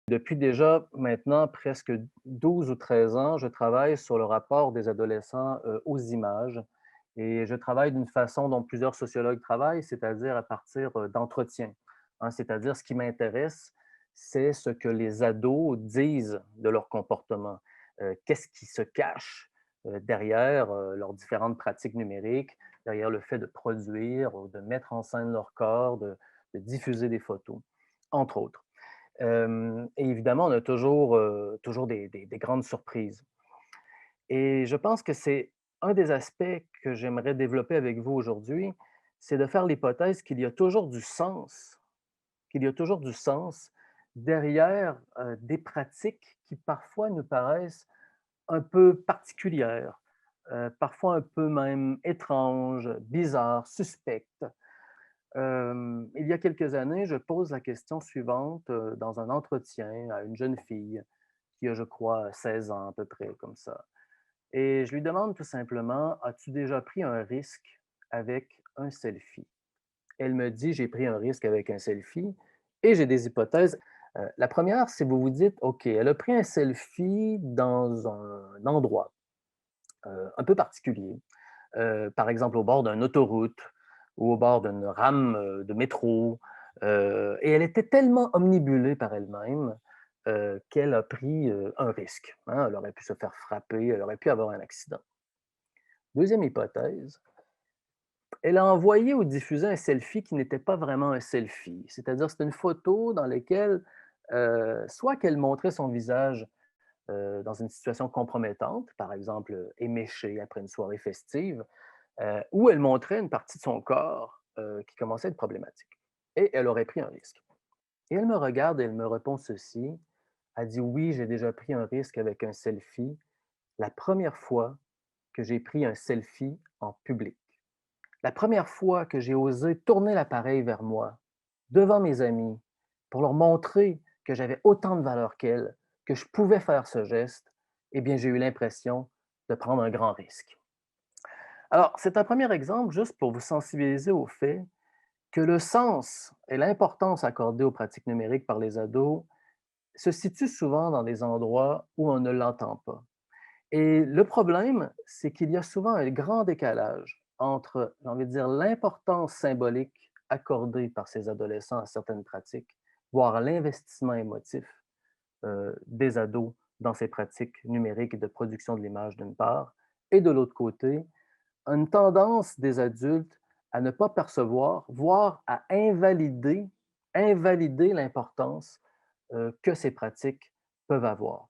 Depuis déjà maintenant presque 12 ou 13 ans, je travaille sur le rapport des adolescents, aux images et je travaille d'une façon dont plusieurs sociologues travaillent, c'est-à-dire à partir, d'entretiens, hein. C'est-à-dire ce qui m'intéresse, c'est ce que les ados disent de leur comportement. Qu'est-ce qui se cache, derrière, leurs différentes pratiques numériques, derrière le fait de produire ou de mettre en scène leur corps, de diffuser des photos, entre autres. Et évidemment, on a toujours des grandes surprises. Et je pense que c'est un des aspects que j'aimerais développer avec vous aujourd'hui, c'est de faire l'hypothèse qu'il y a toujours du sens derrière, des pratiques qui parfois nous paraissent un peu particulières, parfois un peu même étranges, bizarres, suspectes. Il y a quelques années, je pose la question suivante, dans un entretien à une jeune fille qui a, je crois, 16 ans à peu près, comme ça. Et je lui demande tout simplement: «As-tu déjà pris un risque avec un selfie?» Elle me dit: «J'ai pris un risque avec un selfie» et j'ai des hypothèses. La première, c'est vous vous dites: «OK, elle a pris un selfie dans un endroit, un peu particulier, par exemple au bord d'une autoroute ou au bord d'une rame de métro. Et elle était tellement omnibulée par elle-même qu'elle a pris un risque, hein. Elle aurait pu se faire frapper, elle aurait pu avoir un accident. Deuxième hypothèse, elle a envoyé ou diffusé un selfie qui n'était pas vraiment un selfie. C'est-à-dire, c'est une photo dans laquelle, soit qu'elle montrait son visage dans une situation compromettante, par exemple éméché après une soirée festive, où elle montrait une partie de son corps, qui commençait à être problématique et elle aurait pris un risque. Et elle me regarde et elle me répond ceci, elle dit: «Oui, j'ai déjà pris un risque avec un selfie, la première fois que j'ai pris un selfie en public. La première fois que j'ai osé tourner l'appareil vers moi, devant mes amis, pour leur montrer que j'avais autant de valeur qu'elles, que je pouvais faire ce geste, eh bien, j'ai eu l'impression de prendre un grand risque.» Alors, c'est un premier exemple juste pour vous sensibiliser au fait que le sens et l'importance accordée aux pratiques numériques par les ados se situent souvent dans des endroits où on ne l'entend pas. Et le problème, c'est qu'il y a souvent un grand décalage entre, j'ai envie de dire, l'importance symbolique accordée par ces adolescents à certaines pratiques, voire l'investissement émotif des ados dans ces pratiques numériques de production de l'image d'une part, et de l'autre côté, une tendance des adultes à ne pas percevoir, voire à invalider l'importance que ces pratiques peuvent avoir.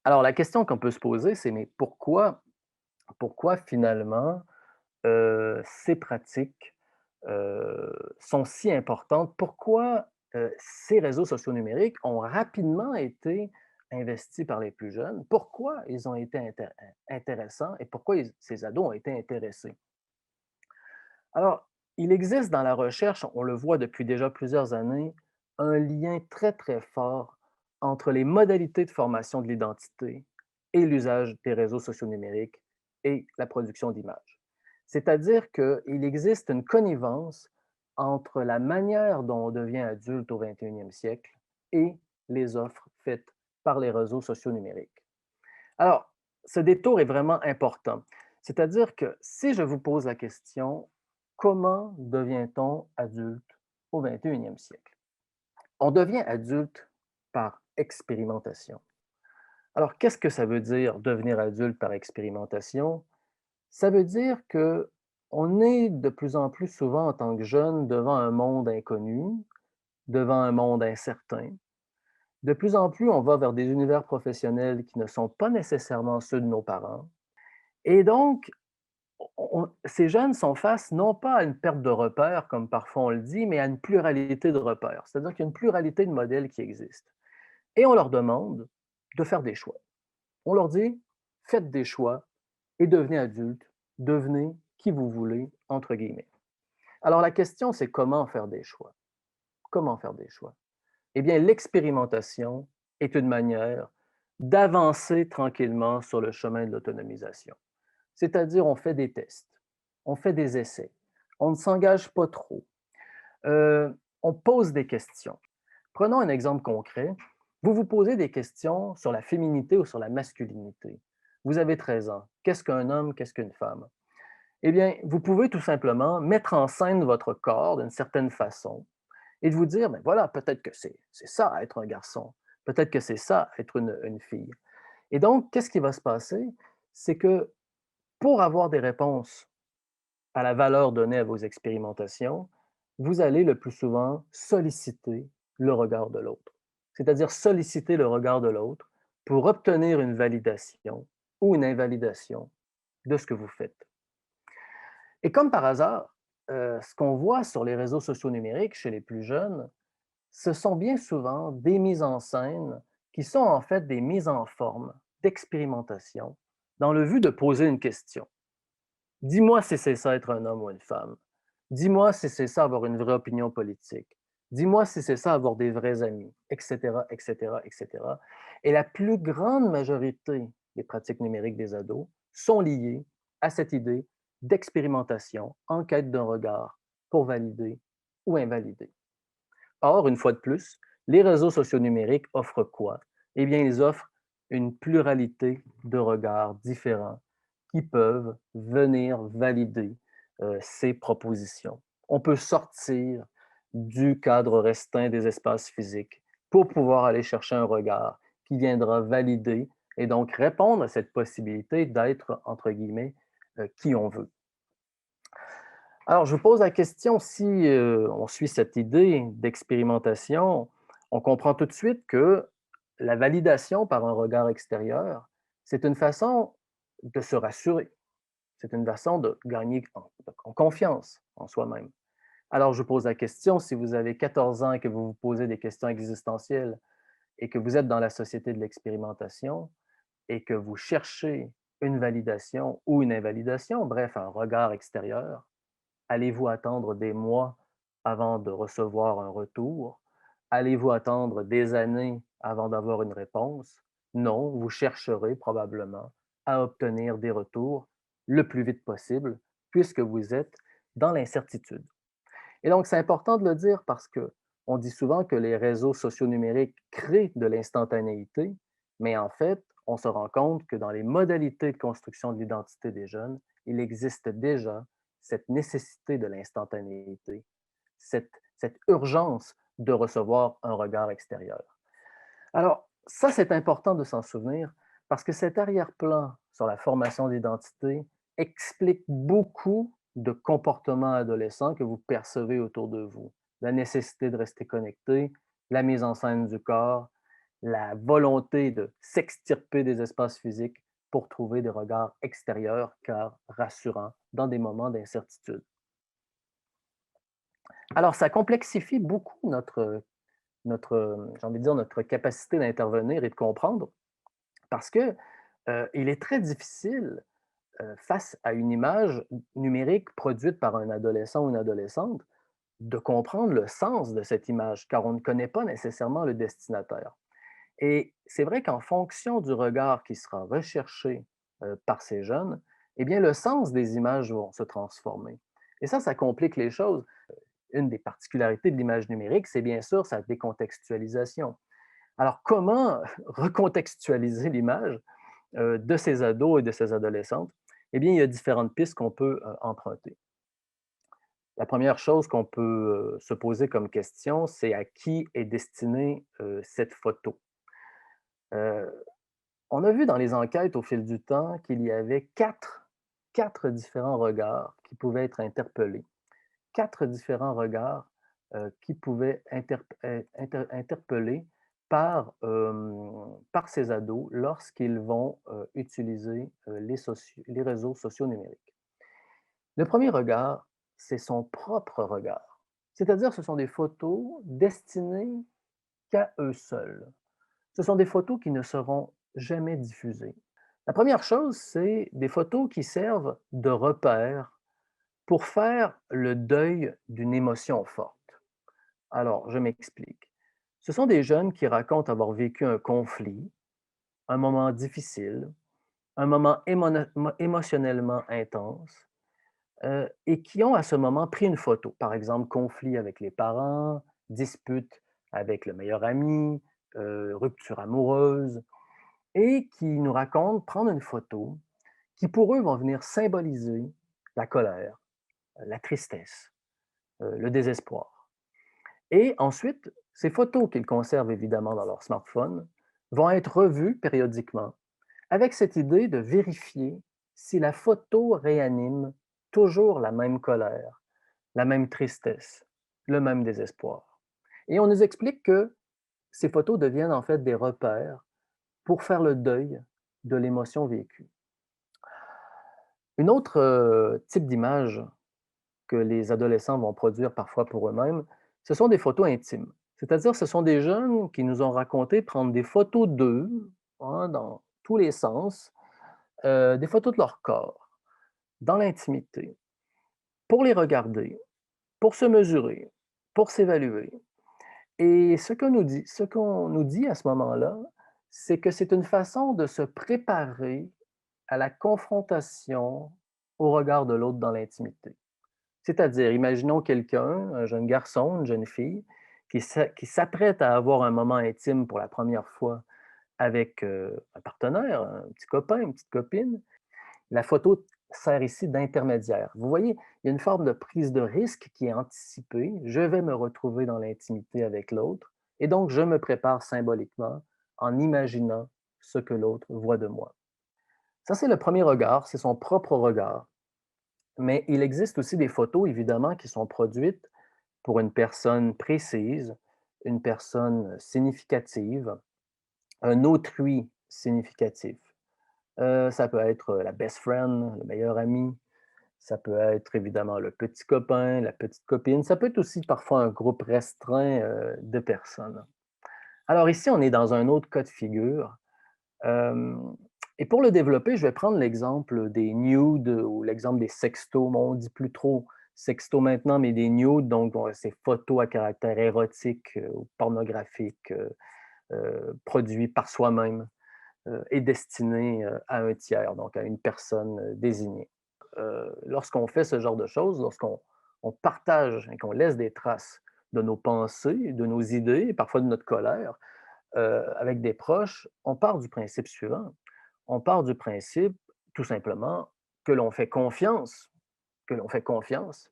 Alors, la question qu'on peut se poser, c'est mais pourquoi finalement ces pratiques sont si importantes? Pourquoi ces réseaux sociaux numériques ont rapidement été investis par les plus jeunes? Pourquoi ils ont été intéressants et pourquoi ces ados ont été intéressés? Alors, il existe dans la recherche, on le voit depuis déjà plusieurs années, un lien très, très fort entre les modalités de formation de l'identité et l'usage des réseaux sociaux numériques et la production d'images. C'est-à-dire qu'il existe une connivence entre la manière dont on devient adulte au 21e siècle et les offres faites par les réseaux sociaux numériques. Alors, ce détour est vraiment important. C'est-à-dire que si je vous pose la question, comment devient-on adulte au 21e siècle? On devient adulte par expérimentation. Alors, qu'est-ce que ça veut dire devenir adulte par expérimentation? Ça veut dire que on est de plus en plus souvent en tant que jeune devant un monde inconnu, devant un monde incertain. De plus en plus, on va vers des univers professionnels qui ne sont pas nécessairement ceux de nos parents. Et donc, ces jeunes sont face non pas à une perte de repères, comme parfois on le dit, mais à une pluralité de repères. C'est-à-dire qu'il y a une pluralité de modèles qui existent. Et on leur demande de faire des choix. On leur dit, faites des choix et devenez adulte, devenez qui vous voulez, entre guillemets. Alors la question, c'est comment faire des choix? Comment faire des choix? Eh bien, l'expérimentation est une manière d'avancer tranquillement sur le chemin de l'autonomisation. C'est-à-dire, on fait des tests, on fait des essais, on ne s'engage pas trop, on pose des questions. Prenons un exemple concret. Vous vous posez des questions sur la féminité ou sur la masculinité. Vous avez 13 ans. Qu'est-ce qu'un homme? Qu'est-ce qu'une femme? Eh bien, vous pouvez tout simplement mettre en scène votre corps d'une certaine façon et de vous dire, ben voilà, peut-être que c'est ça être un garçon, peut-être que c'est ça être une fille. Et donc, qu'est-ce qui va se passer? C'est que pour avoir des réponses à la valeur donnée à vos expérimentations, vous allez le plus souvent solliciter le regard de l'autre. C'est-à-dire solliciter le regard de l'autre pour obtenir une validation ou une invalidation de ce que vous faites. Et comme par hasard, ce qu'on voit sur les réseaux sociaux numériques chez les plus jeunes, ce sont bien souvent des mises en scène qui sont en fait des mises en forme d'expérimentation dans le but de poser une question. Dis-moi si c'est ça être un homme ou une femme. Dis-moi si c'est ça avoir une vraie opinion politique. Dis-moi si c'est ça avoir des vrais amis, etc., etc., etc. Et la plus grande majorité des pratiques numériques des ados sont liées à cette idée d'expérimentation en quête d'un regard pour valider ou invalider. Or, une fois de plus, les réseaux sociaux numériques offrent quoi? Eh bien, ils offrent une pluralité de regards différents qui peuvent venir valider ces propositions. On peut sortir du cadre restreint des espaces physiques pour pouvoir aller chercher un regard qui viendra valider et donc répondre à cette possibilité d'être, entre guillemets, qui on veut. Alors, je vous pose la question, si on suit cette idée d'expérimentation, on comprend tout de suite que la validation par un regard extérieur, c'est une façon de se rassurer. C'est une façon de gagner en confiance en soi-même. Alors, je vous pose la question, si vous avez 14 ans et que vous vous posez des questions existentielles et que vous êtes dans la société de l'expérimentation et que vous cherchez une validation ou une invalidation, bref, un regard extérieur, allez-vous attendre des mois avant de recevoir un retour? Allez-vous attendre des années avant d'avoir une réponse? Non, vous chercherez probablement à obtenir des retours le plus vite possible puisque vous êtes dans l'incertitude. Et donc, c'est important de le dire parce que on dit souvent que les réseaux sociaux numériques créent de l'instantanéité, mais en fait, on se rend compte que dans les modalités de construction de l'identité des jeunes, il existe déjà cette nécessité de l'instantanéité, cette urgence de recevoir un regard extérieur. Alors, ça, c'est important de s'en souvenir parce que cet arrière-plan sur la formation d'identité explique beaucoup de comportements adolescents que vous percevez autour de vous. La nécessité de rester connecté, la mise en scène du corps, la volonté de s'extirper des espaces physiques pour trouver des regards extérieurs car rassurants dans des moments d'incertitude. Alors, ça complexifie beaucoup j'ai envie de dire, notre capacité d'intervenir et de comprendre parce que il est très difficile, face à une image numérique produite par un adolescent ou une adolescente, de comprendre le sens de cette image, car on ne connaît pas nécessairement le destinataire. Et c'est vrai qu'en fonction du regard qui sera recherché par ces jeunes, eh bien, le sens des images vont se transformer. Et ça complique les choses. Une des particularités de l'image numérique, c'est bien sûr sa décontextualisation. Alors, comment recontextualiser l'image de ces ados et de ces adolescentes? Eh bien, il y a différentes pistes qu'on peut emprunter. La première chose qu'on peut se poser comme question, c'est à qui est destinée cette photo. Euh, on a vu dans les enquêtes au fil du temps qu'il y avait quatre différents regards qui pouvaient être interpellés, quatre différents regards qui pouvaient interpeller par ces ados lorsqu'ils vont utiliser les réseaux sociaux numériques. Le premier regard, c'est son propre regard. C'est-à-dire, ce sont des photos destinées qu'à eux seuls. Ce sont des photos qui ne seront jamais diffusées. La première chose, c'est des photos qui servent de repère pour faire le deuil d'une émotion forte. Alors, je m'explique. Ce sont des jeunes qui racontent avoir vécu un conflit, un moment difficile, un moment émotionnellement intense, et qui ont à ce moment pris une photo. Par exemple, conflit avec les parents, dispute avec le meilleur ami, rupture amoureuse, et qui nous racontent prendre une photo qui, pour eux, vont venir symboliser la colère, la tristesse, le désespoir. Et ensuite, ces photos qu'ils conservent évidemment dans leur smartphone vont être revues périodiquement avec cette idée de vérifier si la photo réanime toujours la même colère, la même tristesse, le même désespoir. Et on nous explique que ces photos deviennent en fait des repères pour faire le deuil de l'émotion vécue. Une autre type d'image que les adolescents vont produire parfois pour eux-mêmes, ce sont des photos intimes. C'est-à-dire, ce sont des jeunes qui nous ont raconté prendre des photos d'eux, hein, dans tous les sens, des photos de leur corps, dans l'intimité, pour les regarder, pour se mesurer, pour s'évaluer. Et ce qu'on nous dit à ce moment-là, c'est que c'est une façon de se préparer à la confrontation au regard de l'autre dans l'intimité. C'est-à-dire, imaginons quelqu'un, un jeune garçon, une jeune fille, qui s'apprête à avoir un moment intime pour la première fois avec un partenaire, un petit copain, une petite copine. La photo sert ici d'intermédiaire. Vous voyez, il y a une forme de prise de risque qui est anticipée. Je vais me retrouver dans l'intimité avec l'autre et donc je me prépare symboliquement en imaginant ce que l'autre voit de moi. Ça, c'est le premier regard, c'est son propre regard. Mais il existe aussi des photos, évidemment, qui sont produites pour une personne précise, une personne significative, un autrui significatif. Ça peut être la best friend, le meilleur ami, ça peut être évidemment le petit copain, la petite copine, ça peut être aussi parfois un groupe restreint, de personnes. Alors ici, on est dans un autre cas de figure, hem et pour le développer, je vais prendre l'exemple des nudes ou l'exemple des sextos. Bon, on dit plus trop sexto maintenant, mais des nudes, donc ces photos à caractère érotique, ou pornographique, produits par soi-même, et destinés, à un tiers, donc à une personne, désignée. Lorsqu'on fait ce genre de choses, lorsqu'on partage et qu'on laisse des traces de nos pensées, de nos idées et parfois de notre colère, avec des proches, on part du principe suivant. On part du principe, tout simplement, que l'on fait confiance, que l'on fait confiance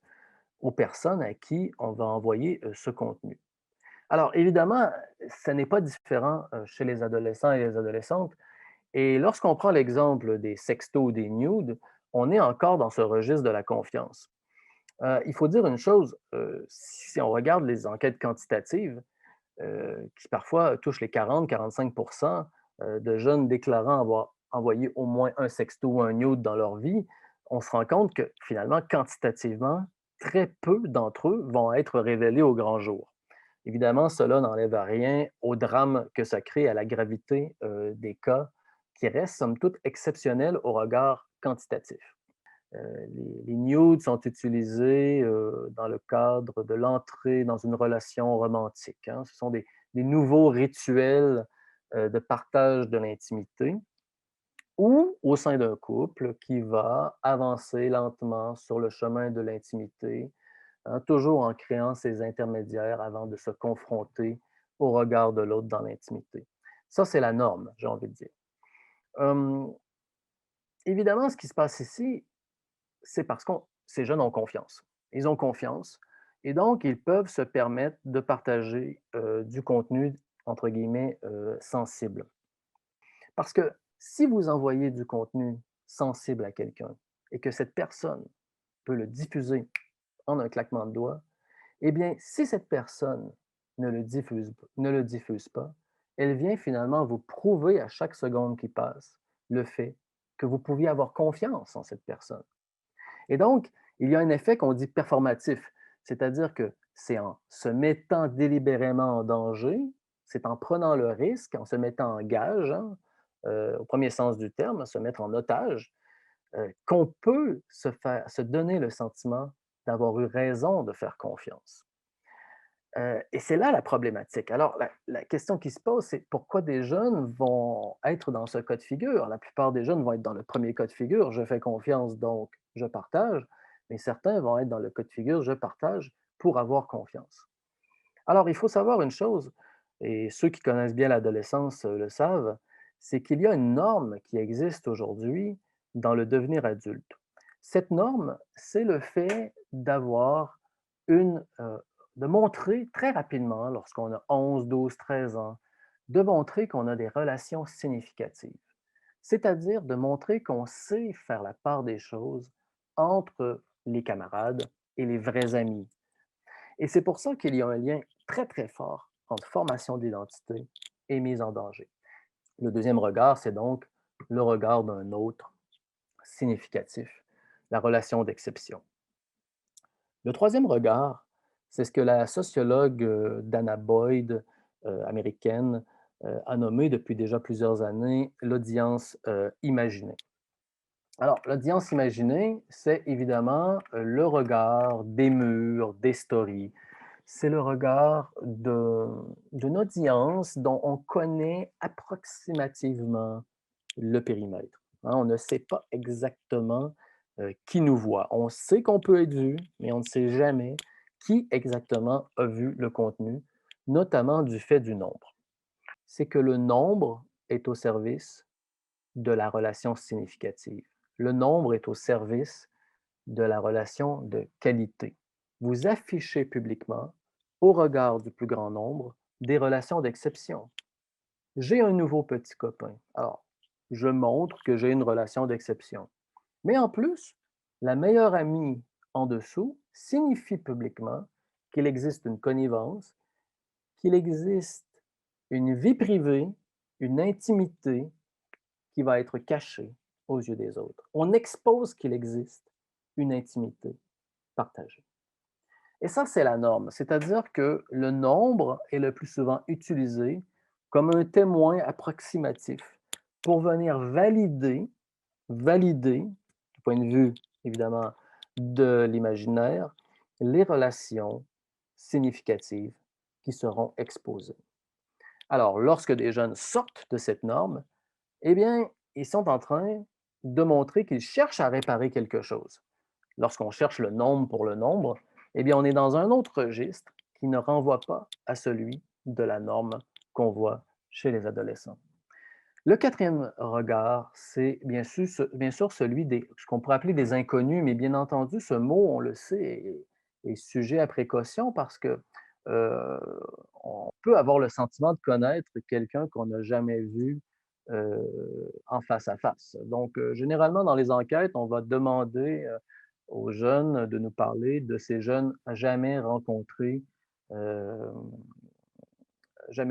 aux personnes à qui on va envoyer, ce contenu. Alors évidemment, ça n'est pas différent, chez les adolescents et les adolescentes et lorsqu'on prend l'exemple des sextos ou des nudes, on est encore dans ce registre de la confiance. Il faut dire une chose, si on regarde les enquêtes quantitatives, qui parfois touchent les 40-45 de jeunes déclarant avoir envoyé au moins un sexto ou un nude dans leur vie, on se rend compte que finalement, quantitativement, très peu d'entre eux vont être révélés au grand jour. Évidemment, cela n'enlève à rien au drame que ça crée, à la gravité des cas qui restent, somme toute, exceptionnels au regard quantitatif. Les nudes sont utilisés dans le cadre de l'entrée dans une relation romantique, hein. Ce sont des nouveaux rituels de partage de l'intimité ou au sein d'un couple qui va avancer lentement sur le chemin de l'intimité, hein, toujours en créant ces intermédiaires avant de se confronter au regard de l'autre dans l'intimité. Ça, c'est la norme, j'ai envie de dire. Hum, Évidemment, ce qui se passe ici, c'est parce que ces jeunes ont confiance. Ils ont confiance et donc ils peuvent se permettre de partager, du contenu entre guillemets, «sensible». Parce que si vous envoyez du contenu sensible à quelqu'un et que cette personne peut le diffuser en un claquement de doigts, eh bien, si cette personne ne le diffuse pas, elle vient finalement vous prouver à chaque seconde qui passe le fait que vous pouviez avoir confiance en cette personne. Et donc, il y a un effet qu'on dit performatif, c'est-à-dire que c'est en se mettant délibérément en danger, c'est en prenant le risque, en se mettant en gage, hein, au premier sens du terme, se mettre en otage, qu'on peut se donner le sentiment d'avoir eu raison de faire confiance. Et c'est là la problématique. Alors, la question qui se pose, c'est pourquoi des jeunes vont être dans ce cas de figure? La plupart des jeunes vont être dans le premier cas de figure, je fais confiance, donc je partage, mais certains vont être dans le cas de figure, je partage pour avoir confiance. Alors, il faut savoir une chose, et ceux qui connaissent bien l'adolescence le savent, c'est qu'il y a une norme qui existe aujourd'hui dans le devenir adulte. Cette norme, c'est le fait d'avoir de montrer très rapidement, lorsqu'on a 11, 12, 13 ans, de montrer qu'on a des relations significatives. C'est-à-dire de montrer qu'on sait faire la part des choses entre les camarades et les vrais amis. Et c'est pour ça qu'il y a un lien très, très fort entre formation d'identité et mise en danger. Le deuxième regard, c'est donc le regard d'un autre significatif, la relation d'exception. Le troisième regard, c'est ce que la sociologue Dana Boyd, américaine, a nommé depuis déjà plusieurs années l'audience imaginée. Alors, l'audience imaginée, c'est évidemment le regard des murs, des stories. C'est le regard d'une audience dont on connaît approximativement le périmètre. Hein. On ne sait pas exactement qui nous voit. On sait qu'on peut être vu, mais on ne sait jamais qui exactement a vu le contenu, notamment du fait du nombre. C'est que le nombre est au service de la relation significative. Le nombre est au service de la relation de qualité. Vous affichez publiquement, au regard du plus grand nombre, des relations d'exception. J'ai un nouveau petit copain. Alors, je montre que j'ai une relation d'exception. Mais en plus, la meilleure amie en dessous signifie publiquement qu'il existe une connivence, qu'il existe une vie privée, une intimité qui va être cachée aux yeux des autres. On expose qu'il existe une intimité partagée. Et ça, c'est la norme. C'est-à-dire que le nombre est le plus souvent utilisé comme un témoin approximatif pour venir valider, du point de vue évidemment de l'imaginaire, les relations significatives qui seront exposées. Alors, lorsque des jeunes sortent de cette norme, eh bien, ils sont en train de montrer qu'ils cherchent à réparer quelque chose. Lorsqu'on cherche le nombre pour le nombre, eh bien, on est dans un autre registre qui ne renvoie pas à celui de la norme qu'on voit chez les adolescents. Le quatrième regard, c'est bien sûr celui des, ce qu'on pourrait appeler des inconnus, mais bien entendu, ce mot, on le sait, est sujet à précaution parce que euh, on peut avoir le sentiment de connaître quelqu'un qu'on n'a jamais vu euh, en face à face. Donc, généralement, dans les enquêtes, on va demander aux jeunes de nous parler de ces jeunes euh, jamais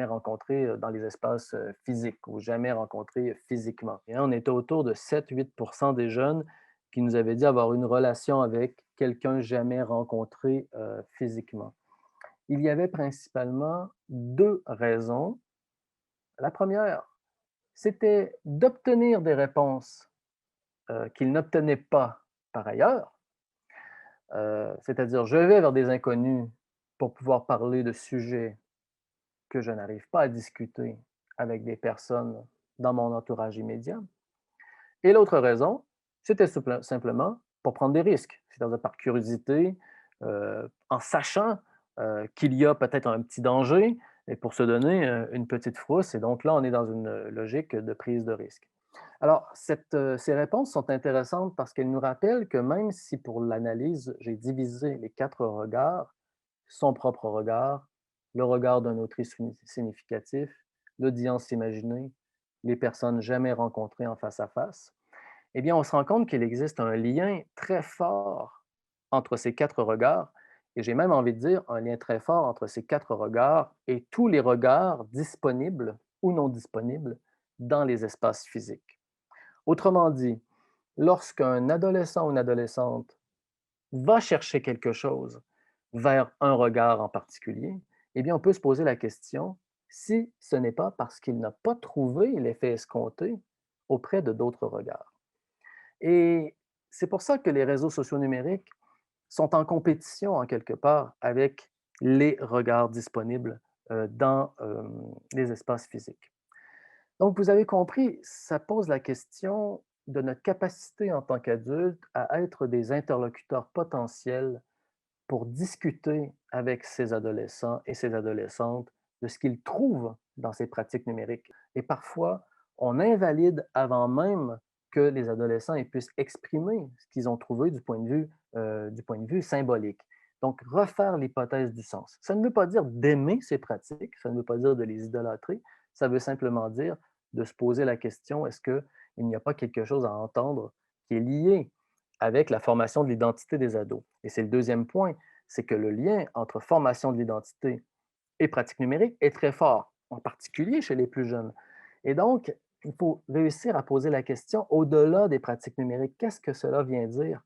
rencontrés dans les espaces physiques ou jamais rencontrés physiquement. Et on était autour de 7-8 des jeunes qui nous avaient dit avoir une relation avec quelqu'un jamais rencontré physiquement. Il y avait principalement deux raisons. La première, c'était d'obtenir des réponses qu'ils n'obtenaient pas par ailleurs. C'est-à-dire, je vais vers des inconnus pour pouvoir parler de sujets que je n'arrive pas à discuter avec des personnes dans mon entourage immédiat. Et l'autre raison, c'était simplement pour prendre des risques, c'est-à-dire par curiosité, en sachant qu'il y a peut-être un petit danger et pour se donner une petite frousse. Et donc là, on est dans une logique de prise de risque. Alors, ces réponses sont intéressantes parce qu'elles nous rappellent que même si pour l'analyse, j'ai divisé les quatre regards, son propre regard, le regard d'un autrice significatif, l'audience imaginée, les personnes jamais rencontrées en face à face, eh bien, on se rend compte qu'il existe un lien très fort entre ces quatre regards, et j'ai même envie de dire un lien très fort entre ces quatre regards et tous les regards disponibles ou non disponibles dans les espaces physiques. Autrement dit, lorsqu'un adolescent ou une adolescente va chercher quelque chose vers un regard en particulier, eh bien, on peut se poser la question si ce n'est pas parce qu'il n'a pas trouvé l'effet escompté auprès de d'autres regards. Et c'est pour ça que les réseaux sociaux numériques sont en compétition, en quelque part, avec les regards disponibles dans les espaces physiques. Donc, vous avez compris, ça pose la question de notre capacité en tant qu'adultes à être des interlocuteurs potentiels pour discuter avec ces adolescents et ces adolescentes de ce qu'ils trouvent dans ces pratiques numériques. Et parfois, on invalide avant même que les adolescents ils puissent exprimer ce qu'ils ont trouvé du point de vue symbolique. Donc, refaire l'hypothèse du sens. Ça ne veut pas dire d'aimer ces pratiques, ça ne veut pas dire de les idolâtrer, ça veut simplement dire de se poser la question, est-ce qu'il n'y a pas quelque chose à entendre qui est lié avec la formation de l'identité des ados? Et c'est le deuxième point, c'est que le lien entre formation de l'identité et pratique numérique est très fort, en particulier chez les plus jeunes. Et donc, il faut réussir à poser la question au-delà des pratiques numériques. Qu'est-ce que cela vient dire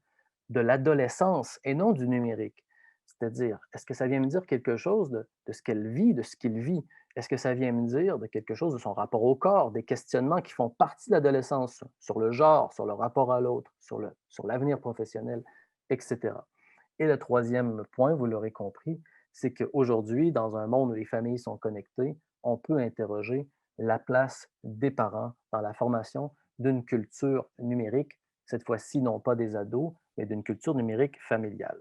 de l'adolescence et non du numérique? C'est-à-dire, est-ce que ça vient me dire quelque chose de ce qu'elle vit, de ce qu'il vit? Est-ce que ça vient me dire de quelque chose de son rapport au corps, des questionnements qui font partie de l'adolescence sur le genre, sur le rapport à l'autre, sur l'avenir professionnel, etc. Et le troisième point, vous l'aurez compris, c'est qu'aujourd'hui, dans un monde où les familles sont connectées, on peut interroger la place des parents dans la formation d'une culture numérique, cette fois-ci non pas des ados, mais d'une culture numérique familiale.